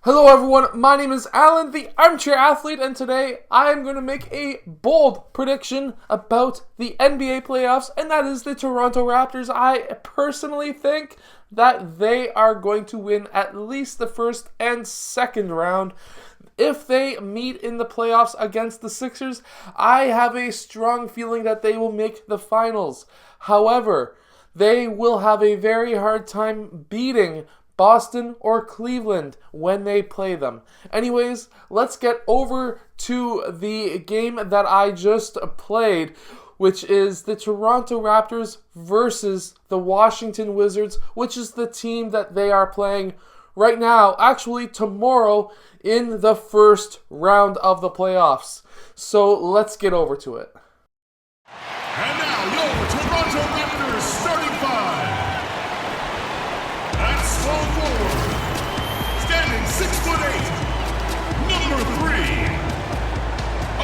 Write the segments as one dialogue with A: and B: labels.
A: Hello everyone, my name is Alan, the Armchair Athlete, and today I am going to make a bold prediction about the NBA playoffs, and that is the Toronto Raptors. I personally think that they are going to win at least the first and second round. If they meet in the playoffs against the Sixers, I have a strong feeling that they will make the finals. However, they will have a very hard time beating Boston or Cleveland when they play them. Anyways, let's get over to the game that I just played, which is the Toronto Raptors versus the Washington Wizards, which is the team that they are playing right now, actually tomorrow, in the first round of the playoffs. So let's get over to it.
B: And now your Toronto Raptors starting five. At small forward, standing 6'8", number 3,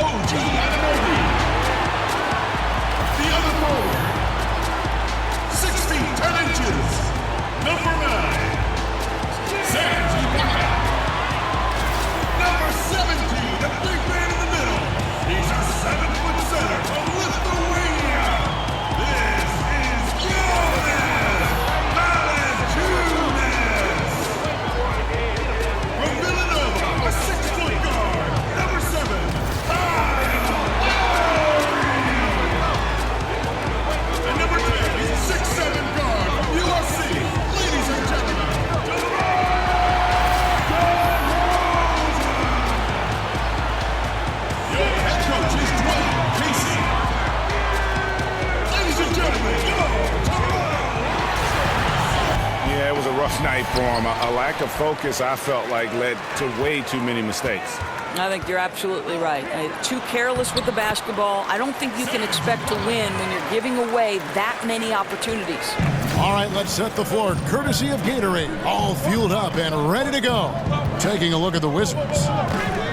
B: OG Anunoby. The other forward, 6 feet 10 inches, number 9, Serge Ibaka. Number 17, the big man in the middle. He's a 7-foot center from Lithuania. This is Jonas Valanciunas. From Villanova, a 6-foot guard, number 7, Kyle Lowry. And number 10, he's a 6'7" guard from USC. Ladies and gentlemen, your head coach is Dwayne Casey. Ladies and gentlemen,
C: Yeah, it was a rough night for him. A lack of focus, I felt like, led to way too many mistakes.
D: I think you're absolutely right. Too careless with the basketball. I don't think you can expect to win when you're giving away that many opportunities.
E: All right, let's set the floor, courtesy of Gatorade. All fueled up and ready to go. Taking a look at the Wizards.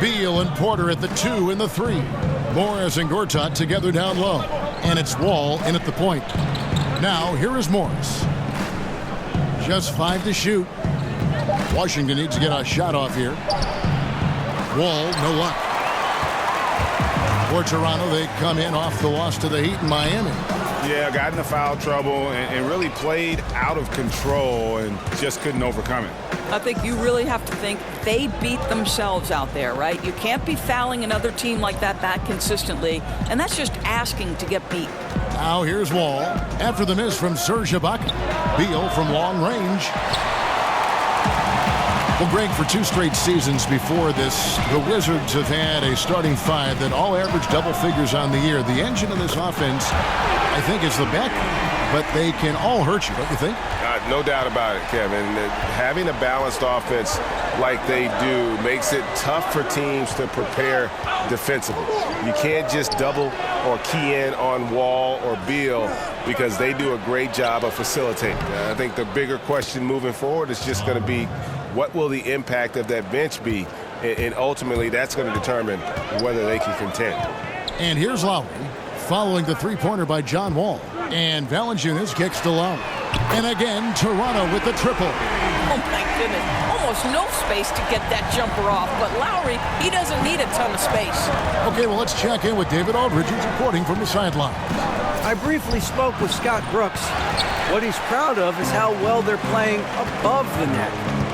E: Beal and Porter at the 2 and the 3. Morris and Gortat together down low. And it's Wall in at the point. Now, here is Morris. Just 5 to shoot. Washington needs to get a shot off here. Wall, no luck. For Toronto, they come in off the loss to the Heat in Miami.
C: Yeah, got into foul trouble and really played out of control and just couldn't overcome it.
D: I think you really have to think they beat themselves out there, right? You can't be fouling another team like that consistently, and that's just asking to get beat.
E: Now here's Wall. After the miss from Serge Ibaka. Beal from long range. Well, Greg, for 2 straight seasons before this, the Wizards have had a starting 5 that all average double figures on the year. The engine of this offense, I think, is the back, but they can all hurt you, don't you think?
C: No doubt about it, Kevin. Having a balanced offense like they do makes it tough for teams to prepare defensively. You can't just double or key in on Wall or Beal because they do a great job of facilitating. I think the bigger question moving forward is just going to be, what will the impact of that bench be? And ultimately, that's going to determine whether they can contend.
E: And here's Lowry, following the three-pointer by John Wall. And Valanciunas kicks to Lowry. And again, Toronto with the triple.
D: Oh, my goodness. Almost no space to get that jumper off. But Lowry, he doesn't need a ton of space.
E: Okay, well, let's check in with David Aldridge, who's reporting from the sideline.
F: I briefly spoke with Scott Brooks. What he's proud of is how well they're playing above the net.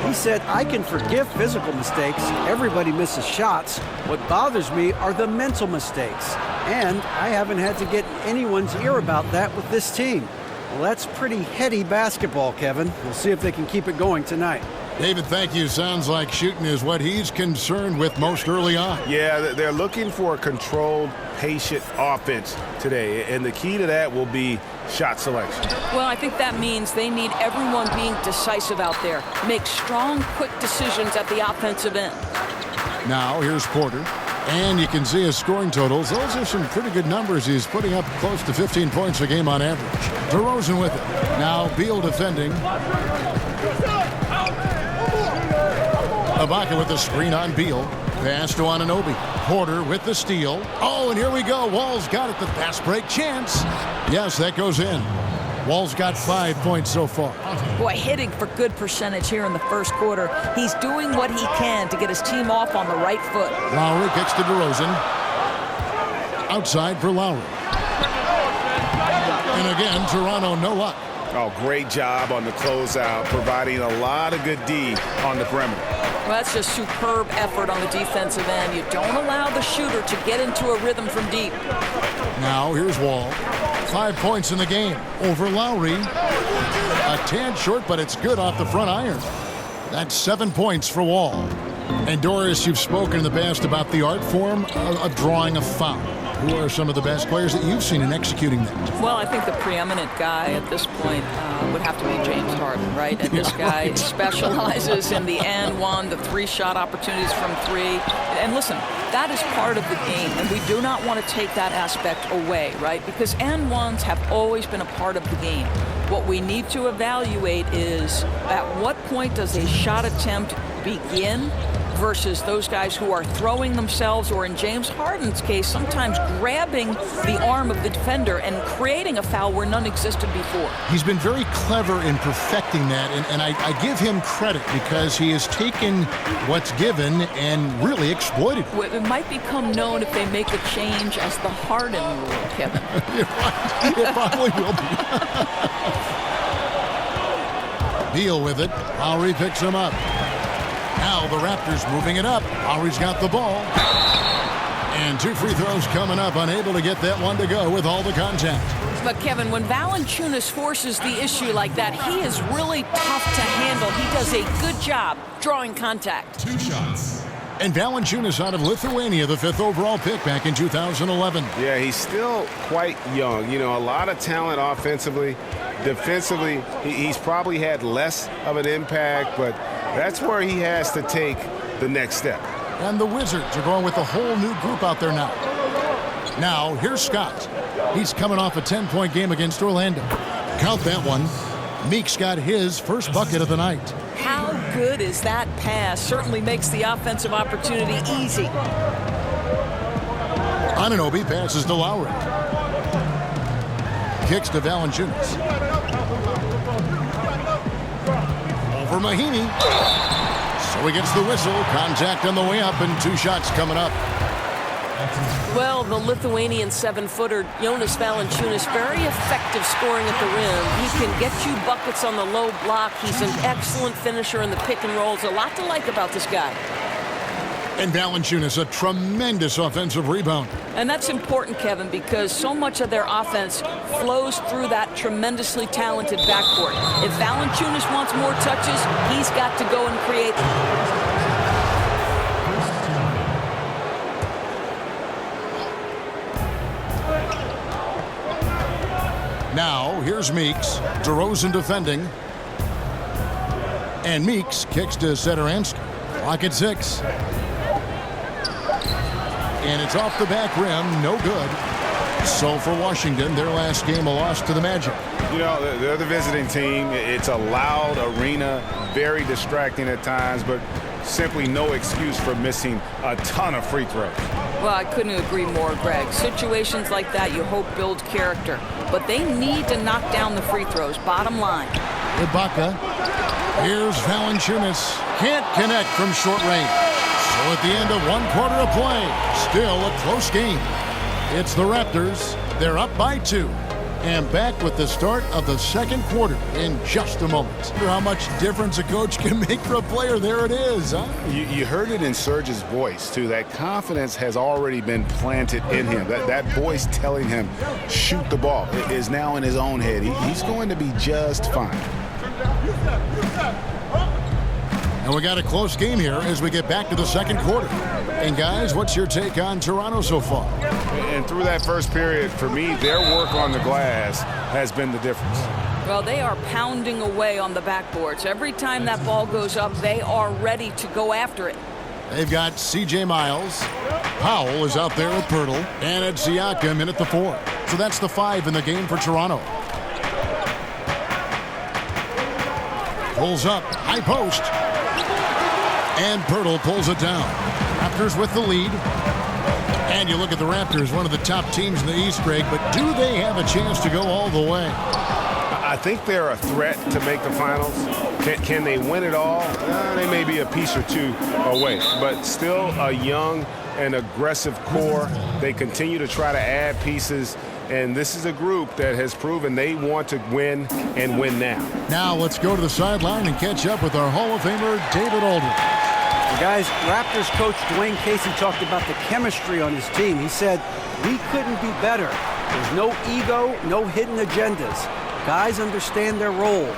F: He said, I can forgive physical mistakes. Everybody misses shots. What bothers me are the mental mistakes. And I haven't had to get anyone's ear about that with this team. Well, that's pretty heady basketball, Kevin. We'll see if they can keep it going tonight.
E: David, thank you. Sounds like shooting is what he's concerned with most early on.
C: Yeah, they're looking for a controlled, patient offense today, and the key to that will be shot selection.
D: Well, I think that means they need everyone being decisive out there. Make strong, quick decisions at the offensive end.
E: Now, here's Porter. And you can see his scoring totals. Those are some pretty good numbers. He's putting up close to 15 points a game on average. DeRozan with it. Now Beal defending. Ibaka with the screen on Beal. Pass to Anunoby. Porter with the steal. Oh, and here we go. Wall's got it. The fast break chance. Yes, that goes in. Wall's got 5 points so far.
D: Boy, hitting for good percentage here in the first quarter. He's doing what he can to get his team off on the right foot.
E: Lowry kicks to DeRozan. Outside for Lowry. And again, Toronto no luck.
C: Oh, great job on the closeout, providing a lot of good D on the perimeter.
D: Well, that's just superb effort on the defensive end. You don't allow the shooter to get into a rhythm from deep.
E: Now here's Wall. 5 points in the game over Lowry. A tad short, but it's good off the front iron. That's 7 points for Wall. And Doris, you've spoken in the past about the art form of drawing a foul. Who are some of the best players that you've seen in executing that?
D: Well, I think the preeminent guy at this point would have to be James Harden, right? And this guy specializes in the and one, the 3-shot opportunities from 3. And listen, that is part of the game, and we do not want to take that aspect away, right? Because and ones have always been a part of the game. What we need to evaluate is at what point does a shot attempt begin versus those guys who are throwing themselves, or in James Harden's case, sometimes grabbing the arm of the defender and creating a foul where none existed before.
E: He's been very clever in perfecting that, and I give him credit because he has taken what's given and really exploited it.
D: It might become known if they make a change as the Harden rule, Kevin.
E: It probably will be. Deal with it. Lowry picks him up. Now the Raptors moving it up. Lowry's got the ball. And 2 free throws coming up. Unable to get that one to go with all the contact.
D: But, Kevin, when Valanciunas forces the issue like that, he is really tough to handle. He does a good job drawing contact.
B: 2 shots.
E: And Valanciunas out of Lithuania, the 5th overall pick back in 2011.
C: Yeah, he's still quite young. You know, a lot of talent offensively. Defensively, he's probably had less of an impact, but that's where he has to take the next step.
E: And the Wizards are going with a whole new group out there now. Now, here's Scott. He's coming off a 10-point game against Orlando. Count that one. Meeks got his first bucket of the night.
D: How good is that pass? Certainly makes the offensive opportunity easy.
E: Anunoby passes to Lowry. Kicks to Valanciunas. Over Mahinmi. So he gets the whistle. Contact on the way up and 2 shots coming up.
G: Well, the Lithuanian 7-footer Jonas Valanciunas, very effective scoring at the rim. He can get you buckets on the low block. He's an excellent finisher in the pick and rolls. A lot to like about this guy.
E: And Valanciunas, a tremendous offensive rebound.
D: And that's important, Kevin, because so much of their offense flows through that tremendously talented backcourt. If Valanciunas wants more touches, he's got to go and create them.
E: Now, here's Meeks. DeRozan defending. And Meeks kicks to Satoransky. Clock at 6. And it's off the back rim. No good. So for Washington, their last game, a loss to the Magic.
C: You know, they're the visiting team. It's a loud arena, very distracting at times, but simply no excuse for missing a ton of free throws.
D: Well, I couldn't agree more, Greg. Situations like that you hope build character. But they need to knock down the free throws, bottom line.
E: Ibaka. Here's Valanciunas. Can't connect from short range. So at the end of 1 quarter of play, still a close game. It's the Raptors. They're up by 2. And back with the start of the second quarter in just a moment. How much difference a coach can make for a player. There it is, huh?
C: You heard it in Serge's voice, too. That confidence has already been planted in him. That voice telling him, shoot the ball, is now in his own head. He's going to be just fine.
E: And we got a close game here as we get back to the second quarter. And guys, what's your take on Toronto so far?
C: And through that first period, for me, their work on the glass has been the difference.
D: Well, they are pounding away on the backboards. Every time that ball goes up, they are ready to go after it.
E: They've got C.J. Miles. Powell is out there with Pirtle. And it's Siakam in at the 4. So that's the 5 in the game for Toronto. Pulls up. High post. And Pirtle pulls it down. Raptors with the lead. And you look at the Raptors, one of the top teams in the East, Greg, but do they have a chance to go all the way?
C: I I think they're a threat to make the finals. Can they win it all? They may be a piece or two away, but still a young and aggressive core. They continue to try to add pieces, and this is a group that has proven they want to win and win now.
E: Now let's go to the sideline and catch up with our Hall of Famer, David Aldridge.
F: Well, guys, Raptors coach Dwayne Casey talked about the chemistry on his team. He said, "We couldn't be better. There's no ego, no hidden agendas. Guys understand their roles."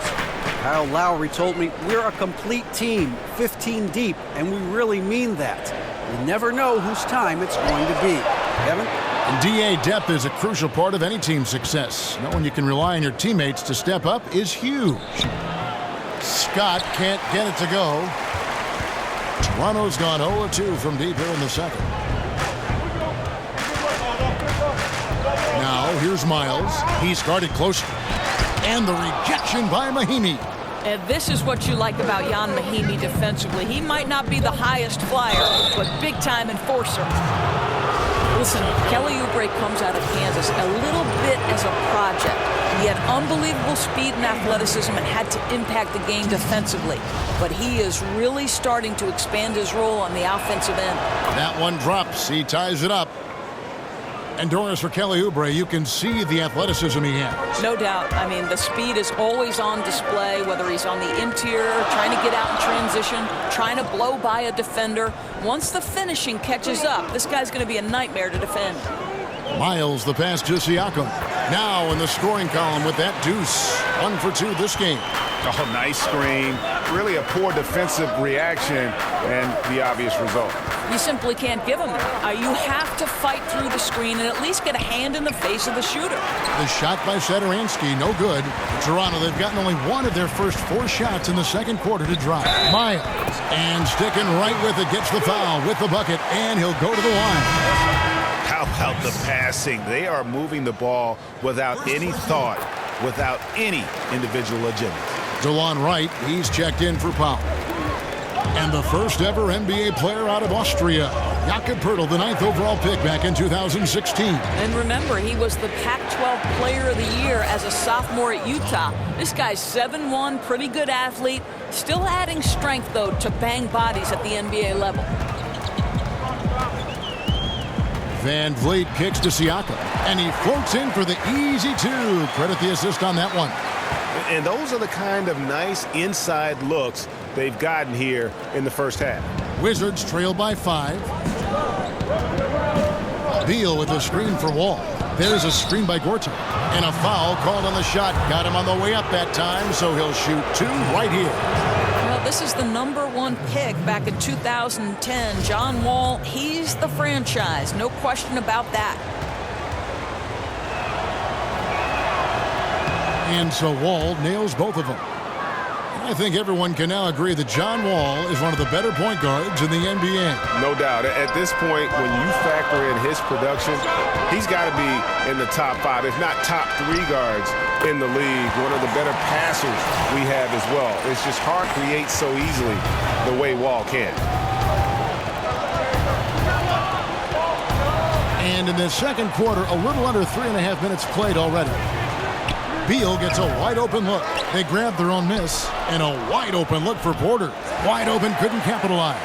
F: Kyle Lowry told me, "We're a complete team, 15 deep, and we really mean that. You never know whose time it's going to be." Kevin?
E: And DA, depth is a crucial part of any team's success. Knowing you can rely on your teammates to step up is huge. Scott can't get it to go. Toronto's gone 0-2 from deep here in the second. Now here's Miles. He's guarded closely. And the rejection by Mahinmi.
D: And this is what you like about Jan Mahinmi defensively. He might not be the highest flyer, but big-time enforcer. Listen, Kelly Oubre comes out of Kansas a little bit as a project. He had unbelievable speed and athleticism and had to impact the game defensively. But he is really starting to expand his role on the offensive end.
E: That one drops. He ties it up. And Doris, for Kelly Oubre, you can see the athleticism he has.
D: No doubt. I mean, the speed is always on display, whether he's on the interior, trying to get out in transition, trying to blow by a defender. Once the finishing catches up, this guy's going to be a nightmare to defend.
E: Miles, the pass to Siakam. Now in the scoring column with that deuce. 1 for 2 this game.
C: Oh, nice screen. Really a poor defensive reaction and the obvious result.
D: You simply can't give him that. You have to fight through the screen and at least get a hand in the face of the shooter.
E: The shot by Satoransky, no good. Toronto, they've gotten only one of their first 4 shots in the second quarter to drop. Miles, and sticking right with it, gets the foul with the bucket, and he'll go to the line.
C: How about the passing? They are moving the ball without any thought, without any individual agenda.
E: DeLon Wright, he's checked in for Powell. And the first ever NBA player out of Austria, Jakob Poeltl, the 9th overall pick back in 2016.
D: And remember, he was the Pac-12 Player of the Year as a sophomore at Utah. This guy's 7'1", pretty good athlete. Still adding strength, though, to bang bodies at the NBA level.
E: Van Vliet kicks to Siakam, and he floats in for the easy 2. Credit the assist on that one.
C: And those are the kind of nice inside looks they've gotten here in the first half.
E: Wizards trail by 5. Beal with a screen for Wall. There's a screen by Gortat. And a foul called on the shot. Got him on the way up that time, so he'll shoot 2 right here.
D: Well, this is the #1 pick back in 2010. John Wall, he's the franchise. No question about that.
E: And so Wall nails both of them. I think everyone can now agree that John Wall is one of the better point guards in the NBA.
C: No doubt. At this point, when you factor in his production, he's got to be in the top 5, if not top 3 guards in the league. One of the better passers we have as well. It's just hard to create so easily the way Wall can.
E: And in the second quarter, a little under 3.5 minutes played already. Beal gets a wide-open look. They grab their own miss, and a wide-open look for Porter. Wide open, couldn't capitalize.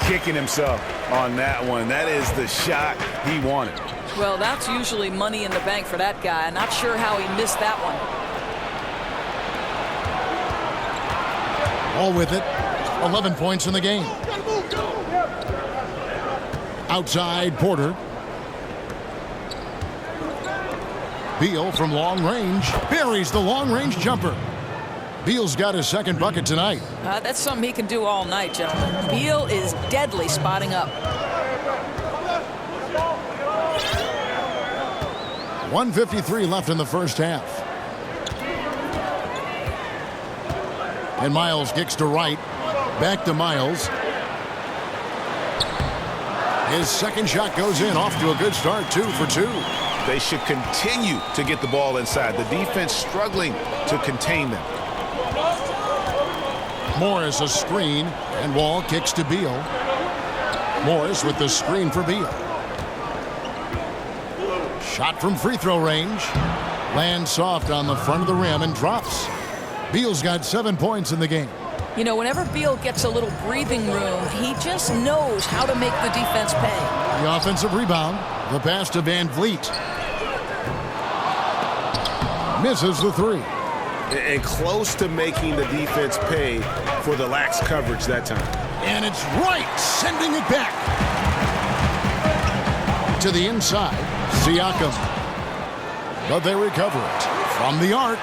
C: Kicking himself on that one. That is the shot he wanted.
D: Well, that's usually money in the bank for that guy. Not sure how he missed that one.
E: All with it. 11 points in the game. Outside, Porter. Beal from long range buries the long-range jumper. Beal's got his second bucket tonight.
D: That's something he can do all night, gentlemen. Beal is deadly spotting up.
E: 1:53 left in the first half. And Miles kicks to right. Back to Miles. His second shot goes in, off to a good start, 2 for 2.
C: They should continue to get the ball inside. The defense struggling to contain them.
E: Morris a screen, and Wall kicks to Beal. Morris with the screen for Beal. Shot from free throw range. Lands soft on the front of the rim and drops. Beal's got 7 points in the game.
D: You know, whenever Beal gets a little breathing room, he just knows how to make the defense pay.
E: The offensive rebound. The pass to Van Vliet. Misses the three.
C: And close to making the defense pay for the lax coverage that time.
E: And it's right, sending it back. To the inside, Siakam. But they recover it. From the arc,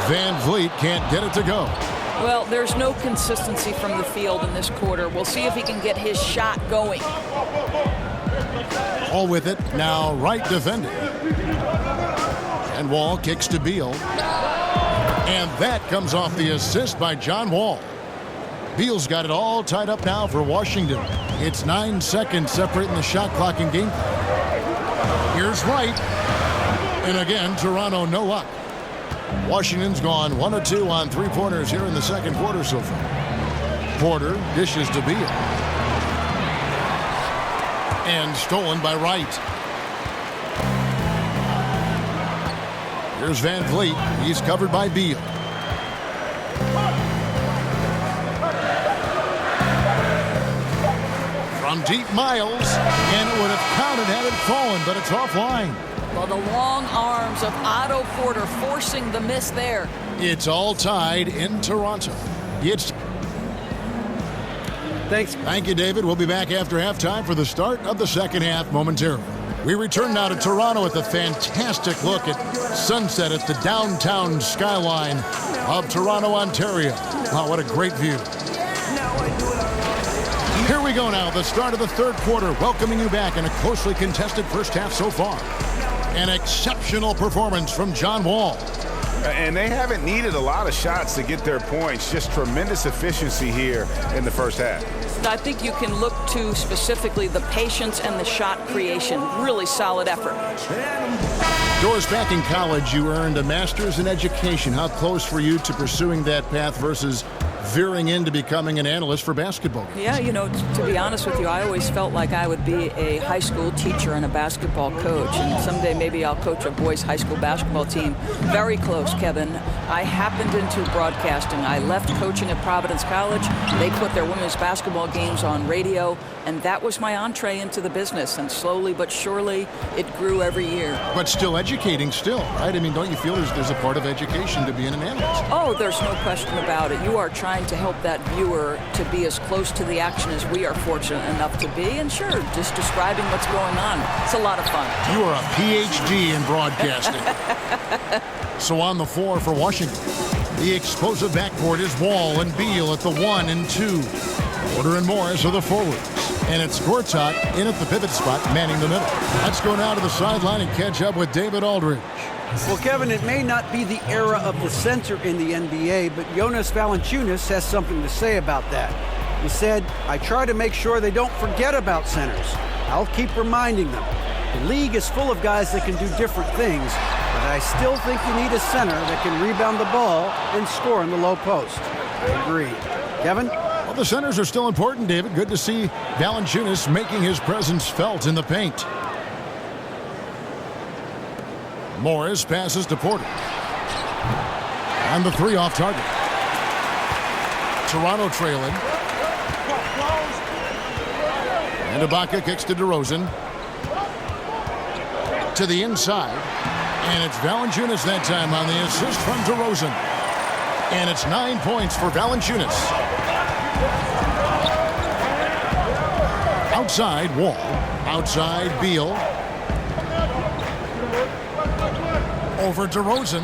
E: Van Vliet can't get it to go.
D: Well, there's no consistency from the field in this quarter. We'll see if he can get his shot going.
E: All with it, now right defending. And Wall kicks to Beal. And that comes off the assist by John Wall. Beal's got it all tied up now for Washington. It's 9 seconds separating the shot clock and game. Here's Wright. And again, Toronto no luck. Washington's gone 1 of 2 on three-pointers here in the second quarter so far. Porter dishes to Beal. And stolen by Wright. Here's Van Vliet. He's covered by Beal. From deep, Miles. And it would have counted had it fallen, but it's offline.
D: Well, the long arms of Otto Porter forcing the miss there.
E: It's all tied in Toronto. Thank you, David. We'll be back after halftime for the start of the second half momentarily. We return now to Toronto with a fantastic look at sunset at the downtown skyline of Toronto, Ontario. Wow, what a great view. Here we go now, the start of the third quarter, welcoming you back in a closely contested first half so far. An exceptional performance from John Wall.
C: And they haven't needed a lot of shots to get their points. Just tremendous efficiency here in the first half.
D: I think you can look to specifically the patience and the shot creation. Really solid effort.
E: Doris, back in college, you earned a master's in education. How close were you to pursuing that path versus veering into becoming an analyst for basketball games?
D: Yeah, you know, to be honest with you, I always felt like I would be a high school teacher and a basketball coach, and someday maybe I'll coach a boys high school basketball team. Very close, Kevin. I happened into broadcasting. I left coaching at Providence College. They put their women's basketball games on radio, and that was my entree into the business, and slowly but surely it grew every year.
E: But still educating still, right? I mean, don't you feel there's a part of education to being an analyst?
D: Oh, there's no question about it. You are trying to help that viewer to be as close to the action as we are fortunate enough to be, and sure, just describing what's going on. It's a lot of fun.
E: You are a PhD in broadcasting. So on the floor for Washington, the explosive backcourt is Wall and Beal at the 1 and 2. Porter and Morris are the forwards. And it's Gortat in at the pivot spot, manning the middle. Let's go now to the sideline and catch up with David Aldridge.
F: Well, Kevin, it may not be the era of the center in the NBA, but Jonas Valanciunas has something to say about that. He said, "I try to make sure they don't forget about centers. I'll keep reminding them. The league is full of guys that can do different things, but I still think you need a center that can rebound the ball and score in the low post." Agreed. Kevin?
E: Well, the centers are still important, David. Good to see Valanciunas making his presence felt in the paint. Morris passes to Porter. And the three off target. Toronto trailing. And Ibaka kicks to DeRozan. To the inside. And it's Valanciunas that time on the assist from DeRozan. And it's 9 points for Valanciunas. Outside, Wall. Outside, Beal. Over DeRozan.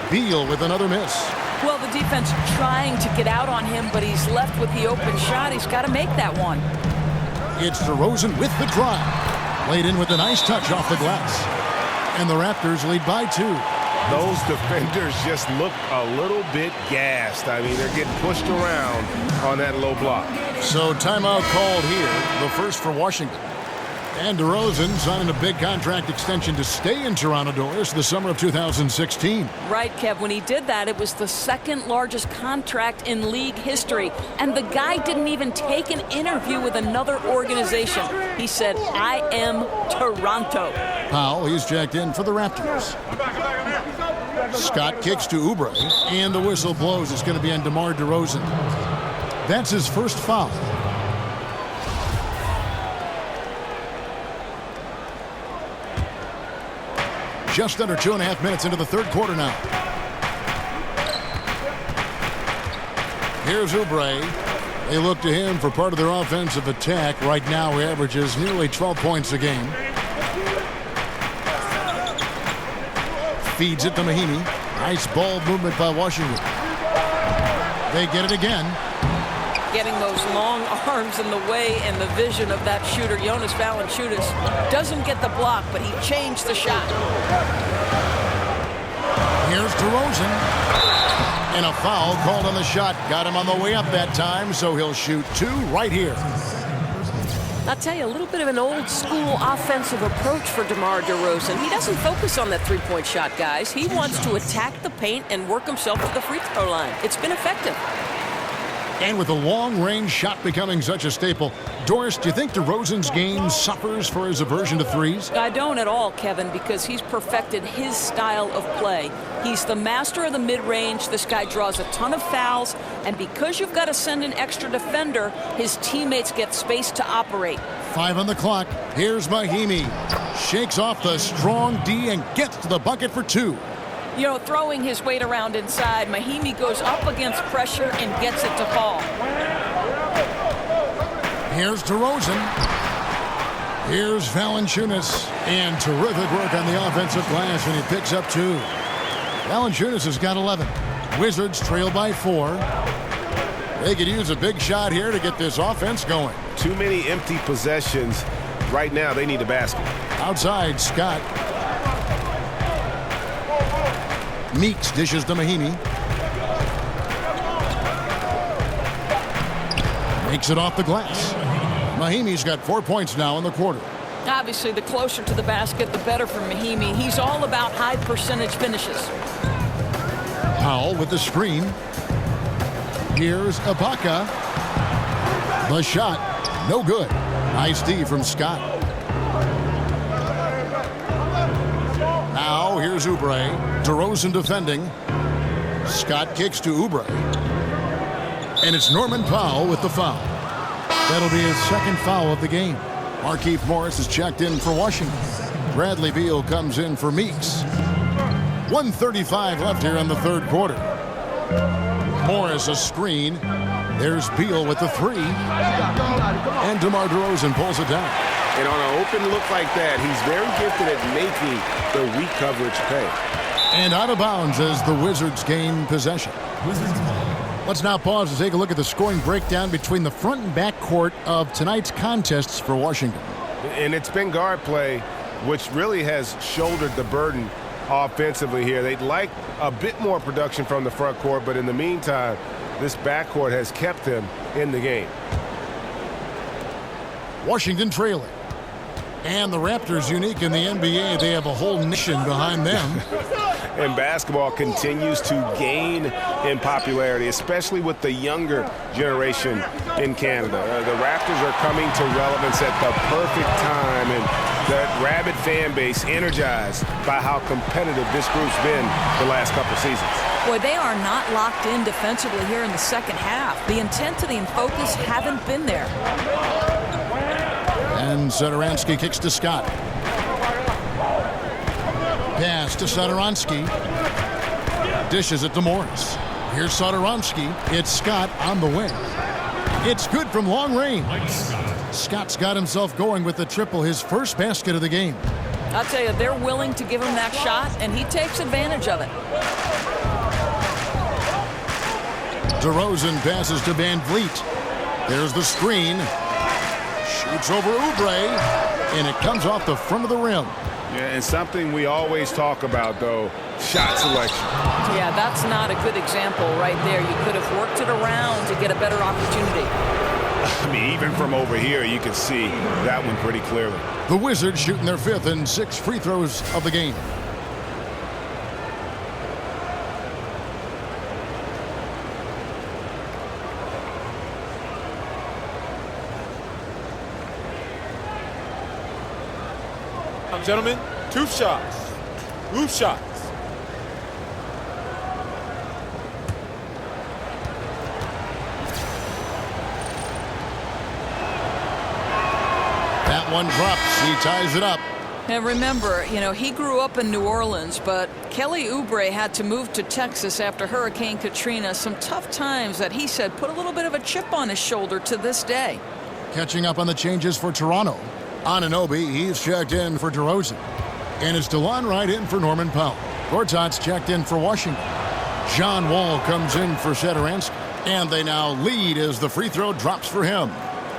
E: Beal with another miss.
D: Well, the defense trying to get out on him, but he's left with the open shot. He's got to make that one.
E: It's DeRozan with the drive. Laid in with a nice touch off the glass. And the Raptors lead by 2.
C: Those defenders just look a little bit gassed. I mean, they're getting pushed around on that low block.
E: So timeout called here, the first for Washington. And DeRozan signing a big contract extension to stay in Toronto, Doris, the summer of 2016.
D: Right, Kev. When he did that, it was the second largest contract in league history. And the guy didn't even take an interview with another organization. He said, "I am Toronto."
E: Powell, he's checked in for the Raptors. Scott kicks to Oubre, and the whistle blows. It's going to be on DeMar DeRozan. That's his first foul. Just under 2.5 minutes into the third quarter now. Here's Oubre. They look to him for part of their offensive attack. Right now, he averages nearly 12 points a game. Feeds it to Mahinmi. Nice ball movement by Washington. They get it again.
D: Getting those long arms in the way and the vision of that shooter, Jonas Valanciunas, doesn't get the block, but he changed the shot.
E: Here's DeRozan. And a foul called on the shot. Got him on the way up that time, so he'll shoot 2 right here.
G: I'll tell you, a little bit of an old-school offensive approach for DeMar DeRozan. He doesn't focus on that three-point shot, guys. He wants to attack the paint and work himself to the free throw line. It's been effective.
E: And with the long-range shot becoming such a staple, Doris, do you think DeRozan's game suffers for his aversion to threes?
D: I don't at all, Kevin, because he's perfected his style of play. He's the master of the mid-range. This guy draws a ton of fouls, and because you've got to send an extra defender, his teammates get space to operate.
E: 5 on the clock. Here's Mahinmi. Shakes off the strong D and gets to the bucket for 2.
D: You know, throwing his weight around inside, Mahinmi goes up against pressure and gets it to fall.
E: Here's DeRozan. Here's Valanciunas. And terrific work on the offensive glass, and he picks up 2. Valanciunas has got 11. Wizards trail by 4. They could use a big shot here to get this offense going.
C: Too many empty possessions. Right now, they need a basket.
E: Outside, Scott. Meeks dishes to Mahinmi. Makes it off the glass. Mahimi's got 4 points now in the quarter.
D: Obviously, the closer to the basket, the better for Mahinmi. He's all about high percentage finishes.
E: Powell with the screen. Here's Ibaka. The shot, no good. Nice D from Scott. Now here's Oubre. DeRozan defending. Scott kicks to Oubre. And it's Norman Powell with the foul. That'll be his second foul of the game. Markieff Morris is checked in for Washington. Bradley Beal comes in for Meeks. 1:35 left here in the third quarter. Morris a screen. There's Beal with the 3. And DeMar DeRozan pulls it down.
C: And on an open look like that, he's very gifted at making the weak coverage pay.
E: And out of bounds as the Wizards gain possession. Let's now pause to take a look at the scoring breakdown between the front and back court of tonight's contests for Washington.
C: And it's been guard play, which really has shouldered the burden offensively here. They'd like a bit more production from the front court, but in the meantime, this backcourt has kept them in the game.
E: Washington trailing. And the Raptors, unique in the NBA, they have a whole nation behind them.
C: And basketball continues to gain in popularity, especially with the younger generation in Canada. The Raptors are coming to relevance at the perfect time, and the rabid fan base energized by how competitive this group's been the last couple seasons.
D: Boy, they are not locked in defensively here in the second half. The intensity and focus haven't been there.
E: And Satoransky kicks to Scott. Pass to Satoransky. Dishes it to Morris. Here's Satoransky. It's Scott on the wing. It's good from long range. Scott's got himself going with the triple, his first basket of the game.
D: I'll tell you, they're willing to give him that shot, and he takes advantage of it.
E: DeRozan passes to Van Vliet. There's the screen. Shoots over Oubre, and it comes off the front of the rim.
C: Yeah, and something we always talk about, though, shot selection.
D: Yeah, that's not a good example right there. You could have worked it around to get a better opportunity.
C: I mean, even from over here, you can see that one pretty clearly.
E: The Wizards shooting their 5th and 6th free throws of the game.
H: Gentlemen, 2 shots. 2 shots.
E: That one drops. He ties it up.
D: And remember, he grew up in New Orleans, but Kelly Oubre had to move to Texas after Hurricane Katrina. Some tough times that he said put a little bit of a chip on his shoulder to this day.
E: Catching up on the changes for Toronto. Anunoby, he's checked in for DeRozan. And it's DeLon Wright in for Norman Powell. Gortat's checked in for Washington. John Wall comes in for Satoransky. And they now lead as the free throw drops for him.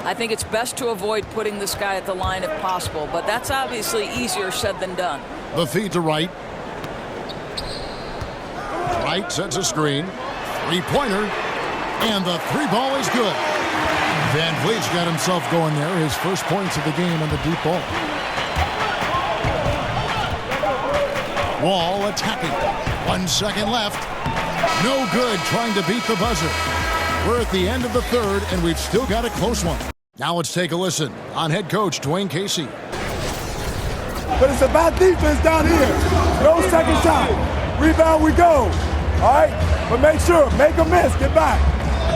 D: I think it's best to avoid putting this guy at the line if possible, but that's obviously easier said than done.
E: The feed to Wright. Wright sets a screen. Three-pointer. And the 3-ball is good. Van Vliet's got himself going there. His first points of the game on the deep ball. Wall attacking. 1 second left. No good trying to beat the buzzer. We're at the end of the third, and we've still got a close one. Now let's take a listen on head coach Dwayne Casey.
I: But it's about defense down here. No second shot. Rebound, we go. All right? But make sure, make a miss, get back.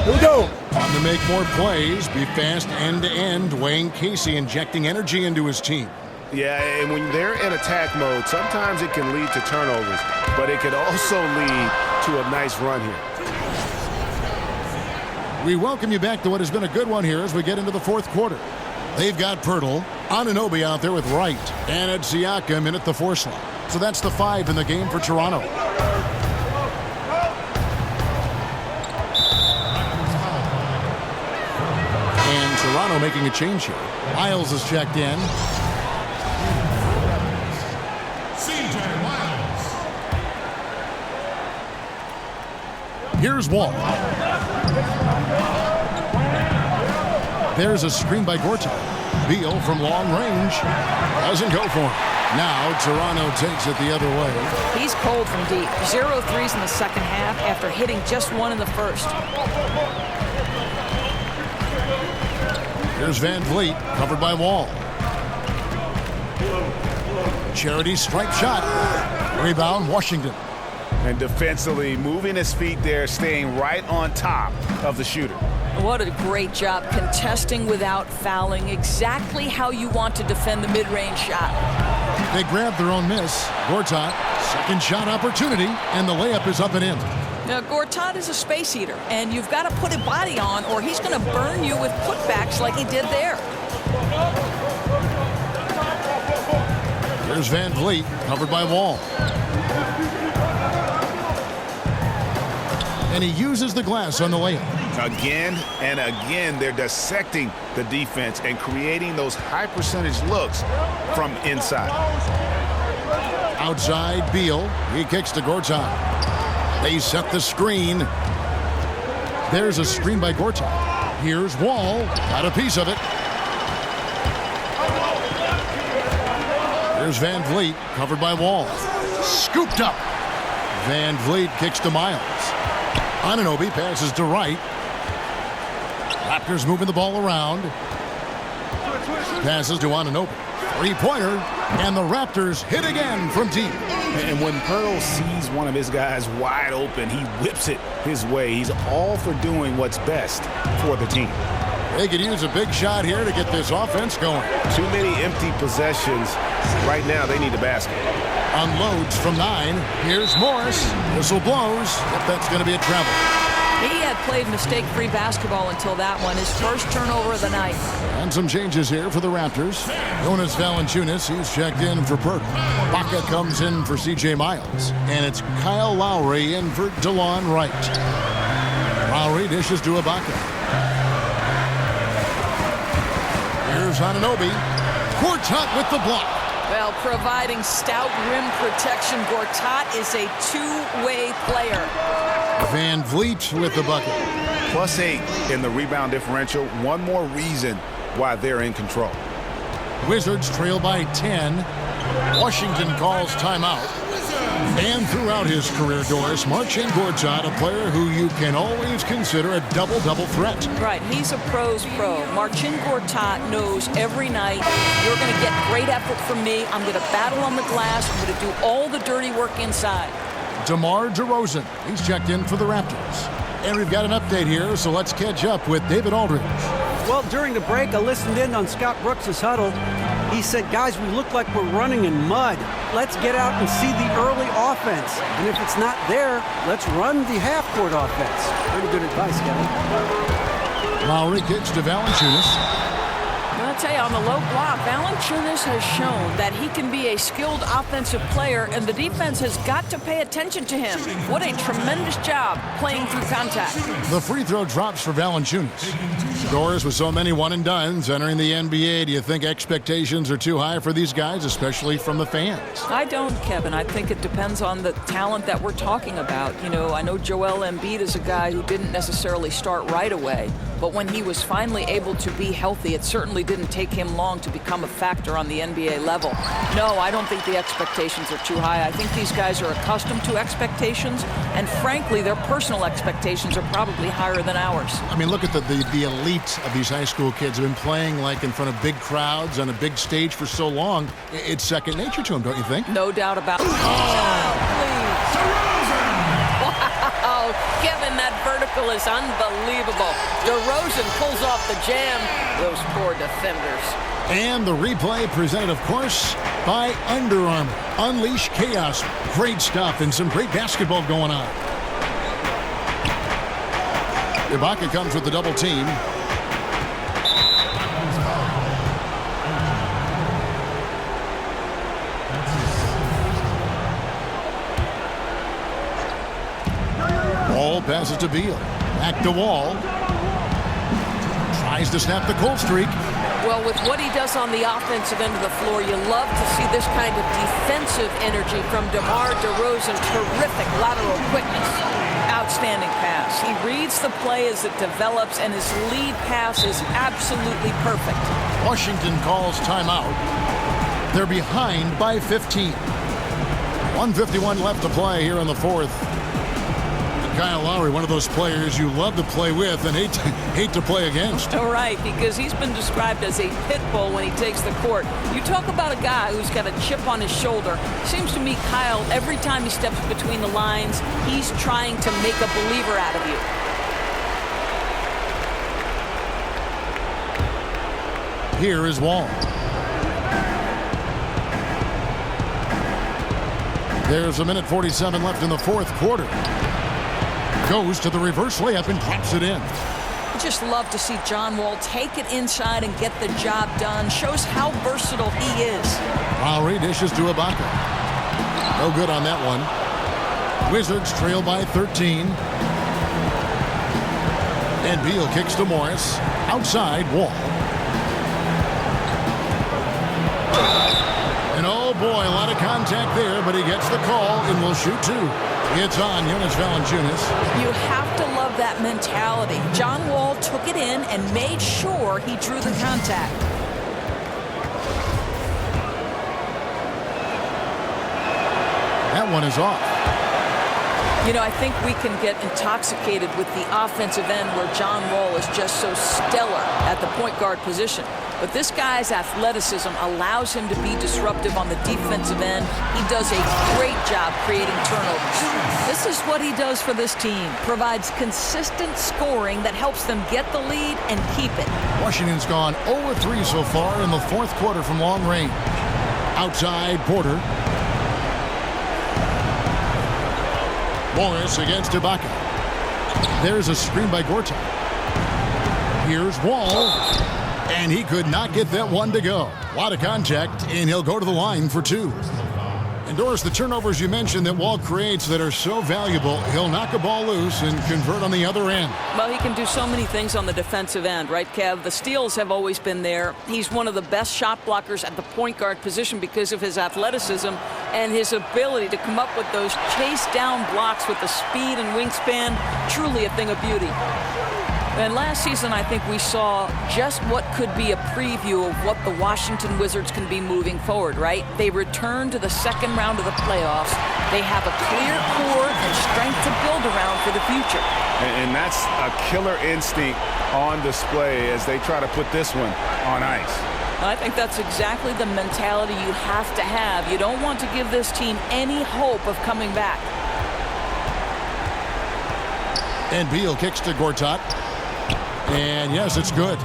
I: Here we go.
E: On to make more plays, be fast end-to-end. Dwayne Casey injecting energy into his team.
C: Yeah, and when they're in attack mode, sometimes it can lead to turnovers, but it could also lead to a nice run here.
E: We welcome you back to what has been a good one here as we get into the fourth quarter. They've got Pirtle, Anunoby out there with Wright, and it's Siakam in at the 4 slot. So that's the 5 in the game for Toronto. And Toronto making a change here. Miles is checked in.
B: CJ Miles.
E: Here's Wall. There's a screen by Gortat. Beal from long range. Doesn't go for him. Now Toronto takes it the other way.
D: He's cold from deep. 0 threes in the second half after hitting just 1 in the first.
E: Here's Van Vliet, covered by Wall. Charity stripe shot. Rebound, Washington.
H: And defensively, moving his feet there, staying right on top of the shooter.
D: What a great job contesting without fouling. Exactly how you want to defend the mid-range shot.
E: They grab their own miss. Gortat, second shot opportunity, and the layup is up and in.
D: Now, Gortat is a space eater, and you've got to put a body on or he's going to burn you with putbacks like he did there.
E: Here's Van Vliet, covered by Wall. And he uses the glass on the layup.
H: Again and again, they're dissecting the defense and creating those high-percentage looks from inside.
E: Outside, Beal. He kicks to Gortat. They set the screen. There's a screen by Gortat. Here's Wall. Got a piece of it. Here's Van Vliet, covered by Wall. Scooped up. Van Vliet kicks to Miles. Anunoby passes to Wright. Raptors moving the ball around. Passes to Anunoby. Three-pointer, and the Raptors hit again from deep.
H: And when Pearl sees one of his guys wide open, he whips it his way. He's all for doing what's best for the team.
E: They could use a big shot here to get this offense going.
C: Too many empty possessions. Right now, they need a basket.
E: Unloads from 9. Here's Morris. Whistle blows. If that's going to be a travel.
D: He had played mistake-free basketball until that one, his first turnover of the night.
E: And some changes here for the Raptors. Jonas Valanciunas, he's checked in for Perk. Baca comes in for C.J. Miles. And it's Kyle Lowry in for DeLon Wright. Lowry dishes to Ibaka. Here's Anunoby. Gortat with the block.
D: Well, providing stout rim protection, Gortat is a two-way player.
E: Van Vliet with the bucket.
H: +8 in the rebound differential. One more reason why they're in control.
E: Wizards trail by 10. Washington calls timeout. And throughout his career, Doris, Marcin Gortat, a player who you can always consider a double-double threat.
D: Right, he's a pro's pro. Marcin Gortat knows every night, you're going to get great effort from me. I'm going to battle on the glass. I'm going to do all the dirty work inside.
E: DeMar DeRozan, he's checked in for the Raptors. And we've got an update here, so let's catch up with David Aldridge.
F: Well, during the break, I listened in on Scott Brooks' huddle. He said, guys, we look like we're running in mud. Let's get out and see the early offense. And if it's not there, let's run the half-court offense. Pretty good advice, Kevin.
E: Lowry kicks to Valanciunas.
D: I'll tell you, on the low block, Valanciunas has shown that he can be a skilled offensive player, and the defense has got to pay attention to him. What a tremendous job playing through contact.
E: The free throw drops for Valanciunas. Doris, with so many one-and-dones entering the NBA, do you think expectations are too high for these guys, especially from the fans?
D: I don't, Kevin. I think it depends on the talent that we're talking about. You know, I know Joel Embiid is a guy who didn't necessarily start right away, but when he was finally able to be healthy, it certainly didn't take him long to become a factor on the NBA level. No, I don't think the expectations are too high. I think these guys are accustomed to expectations, and frankly, their personal expectations are probably higher than ours.
E: I mean, look at the elite of these high school kids have been playing like in front of big crowds on a big stage for so long. It's second nature to them, don't you think?
D: No doubt about it. Wow, Kevin, that vertical is unbelievable. DeRozan pulls off the jam. Those poor defenders.
E: And the replay presented, of course, by Under Armour. Unleash chaos. Great stuff and some great basketball going on. Ibaka comes with the double team. Wall passes to Beal. Back to Wall. Tries to snap the cold streak.
G: Well, with what he does on the offensive end of the floor, you love to see this kind of defensive energy from DeMar DeRozan. Terrific lateral quickness. Outstanding pass. He reads the play as it develops, and his lead pass is absolutely perfect.
E: Washington calls timeout. They're behind by 15. 1:51 left to play here in the fourth. Kyle Lowry, one of those players you love to play with and hate to play against.
D: All right, because he's been described as a pit bull when he takes the court. You talk about a guy who's got a chip on his shoulder. Seems to me, Kyle, every time he steps between the lines, he's trying to make a believer out of you.
E: Here is Wall. There's 1:47 left in the fourth quarter. Goes to the reverse layup and drops it in.
D: I just love to see John Wall take it inside and get the job done. Shows how versatile he is.
E: Lowry dishes to Ibaka. No good on that one. Wizards trail by 13. And Beal kicks to Morris. Outside, Wall. And oh boy, a lot of contact there, but he gets the call and will shoot two. It's on Jonas Valanciunas.
D: You have to love that mentality. John Wall took it in and made sure he drew the contact.
E: That one is off.
D: You know, I think we can get intoxicated with the offensive end where John Wall is just so stellar at the point guard position. But this guy's athleticism allows him to be disruptive on the defensive end. He does a great job creating turnovers. This is what he does for this team. Provides consistent scoring that helps them get the lead and keep it.
E: Washington's gone 0-3 so far in the fourth quarter from long range. Outside, Porter. Morris against Ibaka. There's a screen by Gortat. Here's Wall. And he could not get that one to go. A lot of contact, and he'll go to the line for two. And Doris, the turnovers you mentioned that Wall creates that are so valuable, he'll knock a ball loose and convert on the other end.
D: Well, he can do so many things on the defensive end, right, Kev? The steals have always been there. He's one of the best shot blockers at the point guard position because of his athleticism and his ability to come up with those chase down blocks with the speed and wingspan. Truly a thing of beauty. And last season, I think we saw just what could be a preview of what the Washington Wizards can be moving forward, right? They return to the second round of the playoffs. They have a clear core and strength to build around for the future.
H: And that's a killer instinct on display as they try to put this one on ice.
D: I think that's exactly the mentality you have to have. You don't want to give this team any hope of coming back.
E: And Beal kicks to Gortat. And yes, it's good.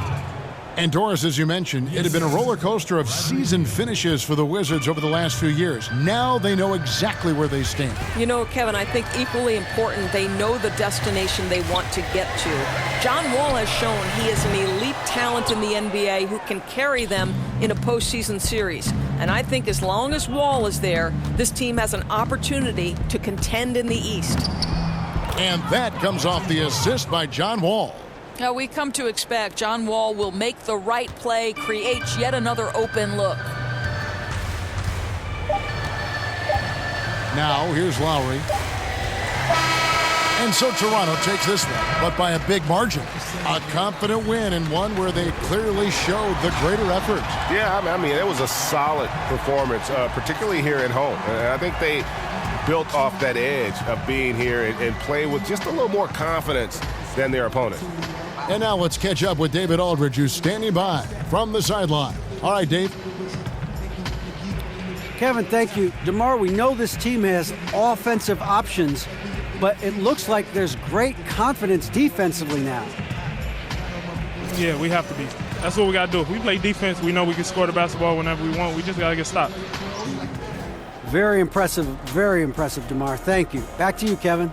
E: And Doris, as you mentioned, it had been a roller coaster of season finishes for the Wizards over the last few years. Now they know exactly where they stand.
G: You know, Kevin, I think equally important, they know the destination they want to get to. John Wall has shown he is an elite talent in the NBA who can carry them in a postseason series. And I think as long as Wall is there, this team has an opportunity to contend in the East.
E: And that comes off the assist by John Wall.
D: Now we come to expect John Wall will make the right play, creates yet another open look.
E: Now here's Lowry. And so Toronto takes this one, but by a big margin. A confident win, and one where they clearly showed the greater effort.
C: Yeah, I mean, it was a solid performance, particularly here at home. And I think they built off that edge of being here and play with just a little more confidence than their opponent.
E: And now let's catch up with David Aldridge, who's standing by from the sideline. All right, Dave.
F: Kevin, thank you. DeMar, we know this team has offensive options, but it looks like there's great confidence defensively now.
J: Yeah, we have to be. That's what we got to do. If we play defense, we know we can score the basketball whenever we want. We just got to get stopped.
F: Very impressive, DeMar. Thank you. Back to you, Kevin.